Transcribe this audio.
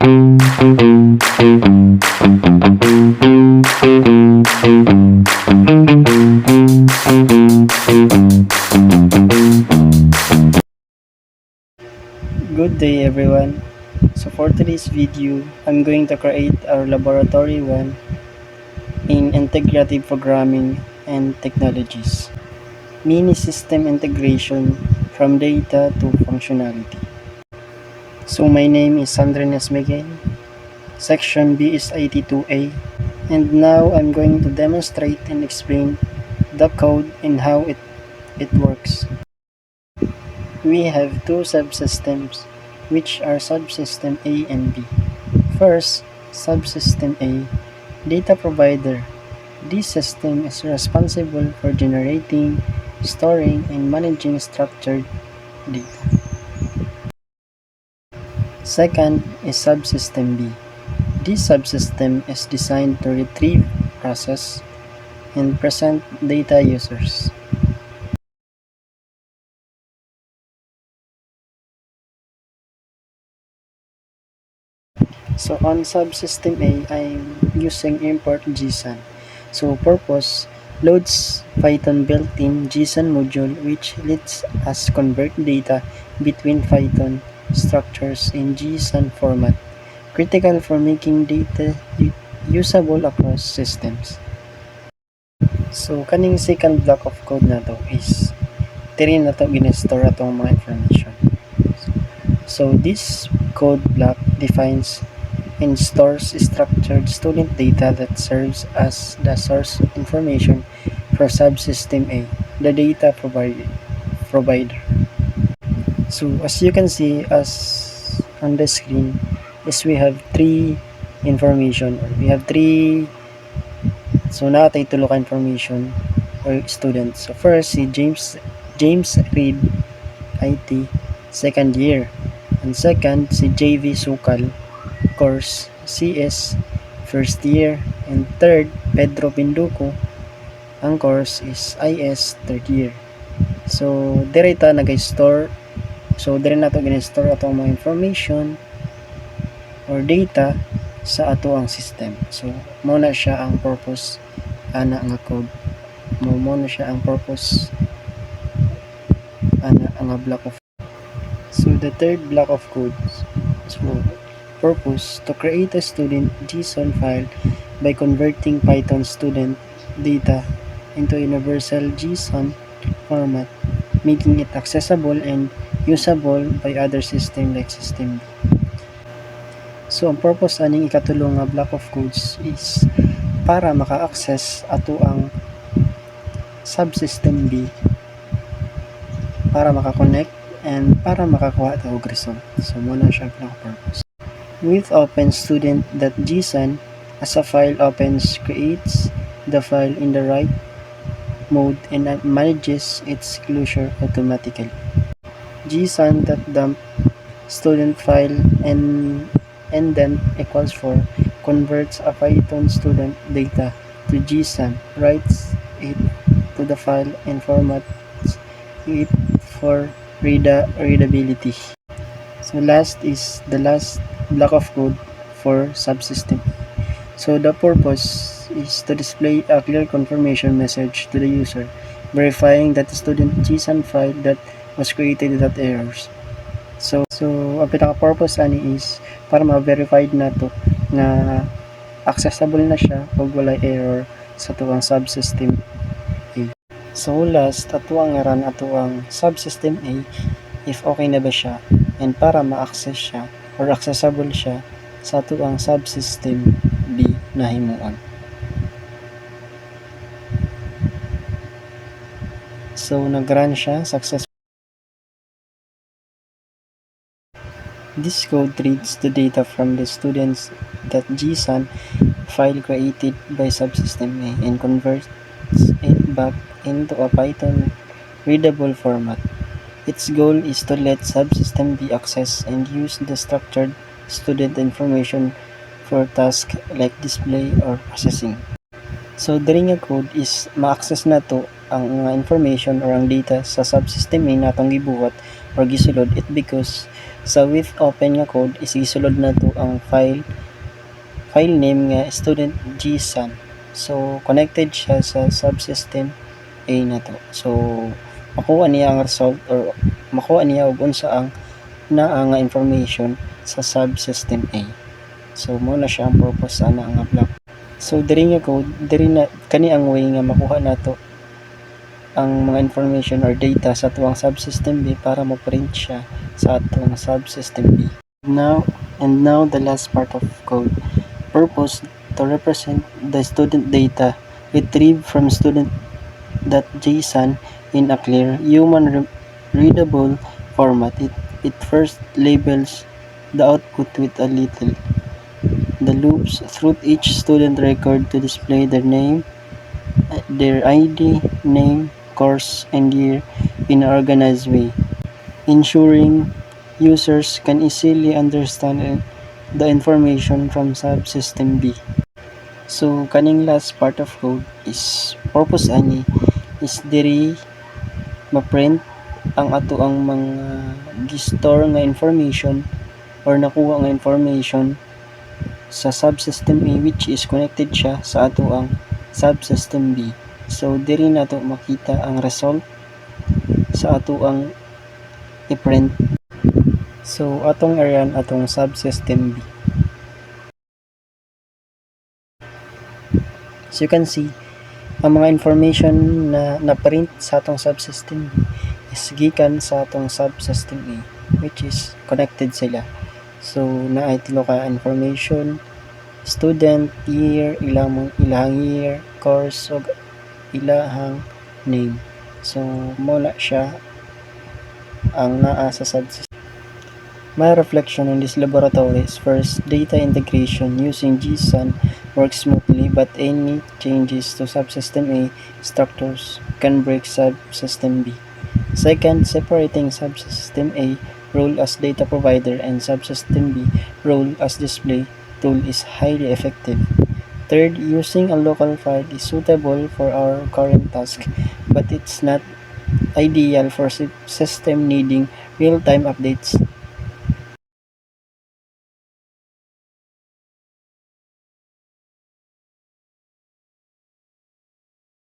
Good day everyone. So for today's video, I'm going to create our laboratory 1 in integrative programming and technologies. Mini system integration from data to functionality. So my name is Sandrines Miguel. Section B is IT2A. And now I'm going to demonstrate and explain the code and how it works. We have two subsystems, which are subsystem A and B. First, subsystem A, data provider. This system is responsible for generating, storing, and managing structured data. Second is subsystem B. This subsystem is designed to retrieve, process, and present data users. So on subsystem A, I'm using import JSON. So purpose, loads Python built-in JSON module which lets us convert data between Python structures in JSON format, critical for making data usable across systems. So kaning second block of code na to is diri na to ginestore atong mga information. So this code block defines and stores structured student data that serves as the source information for subsystem A, the data provider. So as you can see as on the screen is we have three information, or we have three, so natay tulo ka information or students. So first si James Reed IT second year, and second si JV Sukal course CS first year, and third Pedro Pinduco, ang course is IS third year. So dire ta nag-store, so dire na to gin-store ato mga information or data sa ato ang system. So mo na siya ang purpose ana nga code, mo na siya ang purpose ana nga block of. So the third block of code, so purpose to create a student JSON file by converting Python student data into universal JSON format, making it accessible and usable by other system like system B. So ang purpose aning ikatulo nga block of codes is para maka-access ato ang subsystem B, para maka-connect and para makakuha ta og result. So muna siya block purpose. With openStudent.json as a file opens creates the file in the right mode and manages its closure automatically. JSON.dump student file and indent equals 4 converts a Python student data to JSON, writes it to the file and formats it for readability. So last is the last block of code for subsystem. So the purpose is to display a clear confirmation message to the user, verifying that the student JSON file that was created without errors. So ang pinaka-purpose ani is para ma-verified na to na accessible na siya ug walay error sa tuwang subsystem A. So last, ato ang run ato ang subsystem A if okay na ba siya, and para ma-access siya or accessible siya sa ato ang subsystem B na himuon. So nag-run siya successfully. This code reads the data from the students.json file created by subsystem A and converts it back into a Python readable format. Its goal is to let subsystem B access and use the structured student information for tasks like display or processing. So diri nga code is ma-access na to ang information or ang data sa subsystem A natong gibuhat or gisulod it because Sa with open nga code, isisulod na to ang file name nga student gsan. So connected siya sa subsystem A na to. So makuha niya ang result or makuha niya og unsa ang naa nga information sa subsystem A. So mo na siya ang purpose ana nga block. So diri nga code, diri na kani ang way nga makuha nato ang mga information or data sa tuwang subsystem B para mo-print siya sa atong subsystem B. Now the last part of code. Purpose to represent the student data retrieved from student.json in a clear, human-readable format. It first labels the output with a little. The loops through each student record to display their name, their ID, name, course, and year in an organized way, ensuring users can easily understand the information from subsystem B. So kaning last part of code is purpose ani is diri ma-print ang ato ang mga gi-store nga information or nakuha nga information sa subsystem A which is connected siya sa ato ang subsystem B. So diri nato makita ang result sa ato ang i-print. So atong arean atong subsystem B. So you can see ang mga information na na-print sa atong subsystem B is gikan sa atong subsystem A which is connected sila. So naay tulo ka information, student, year, ilahang year, course, ug ilahang name. So mo na siya ang naa sa subsystem. My reflection on this laboratory is first, data integration using JSON works smoothly, but any changes to subsystem A structures can break subsystem B. Second, separating subsystem A role as data provider and subsystem B role as display tool is highly effective. Third, using a local file is suitable for our current task, but it's not ideal for system needing real-time updates